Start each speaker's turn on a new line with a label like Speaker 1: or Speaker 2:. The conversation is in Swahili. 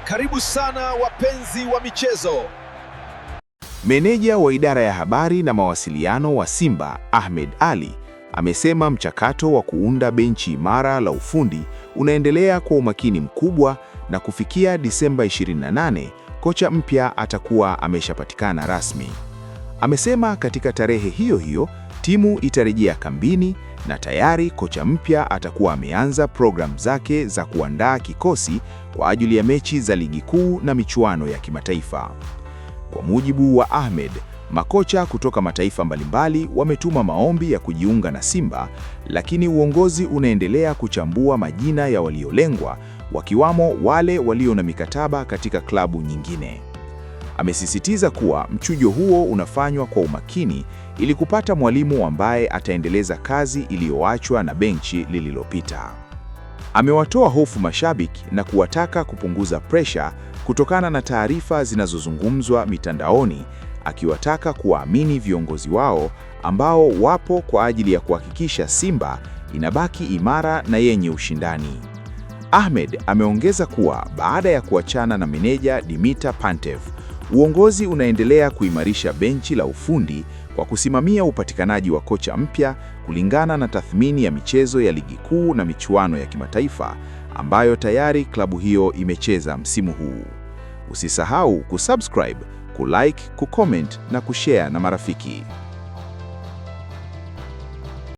Speaker 1: Karibu sana wapenzi wa michezo.
Speaker 2: Meneja wa idara ya habari na mawasiliano wa Simba, Ahmed Ally, amesema mchakato wa kuunda benchi imara la ufundi unaendelea kwa umakini mkubwa na kufikia Disemba 28, kocha mpya atakuwa ameshapatikana rasmi. Amesema katika tarehe hiyo hiyo timu itarejea kambini na tayari kocha mpya atakuwa ameanza programu zake za kuandaa kikosi kwa ajili ya mechi za ligi kuu na michuano ya kimataifa. Kwa mujibu wa Ahmed, makocha kutoka mataifa mbalimbali wametuma maombi ya kujiunga na Simba, lakini uongozi unaendelea kuchambua majina ya waliolengwa, wakiwamo wale walio na mikataba katika klabu nyingine. Amesisitiza kuwa mchujo huo unafanywa kwa umakini ili kupata mwalimu ambaye ataendeleza kazi iliyoachwa na benchi lililopita. Amewatoa hofu mashabiki na kuwataka kupunguza presha kutokana na taarifa zinazozungumzwa mitandaoni, akiwataka kuwaamini viongozi wao ambao wapo kwa ajili ya kuhakikisha Simba inabaki imara na yenye ushindani. Ahmed ameongeza kuwa baada ya kuachana na meneja Dimitar Pantev, uongozi unaendelea kuimarisha benchi la ufundi kwa kusimamia upatikanaji wa kocha mpya kulingana na tathmini ya michezo ya ligi kuu na michuano ya kimataifa ambayo tayari klabu hiyo imecheza msimu huu. Usisahau kusubscribe, kulike, kucomment na kushare na marafiki.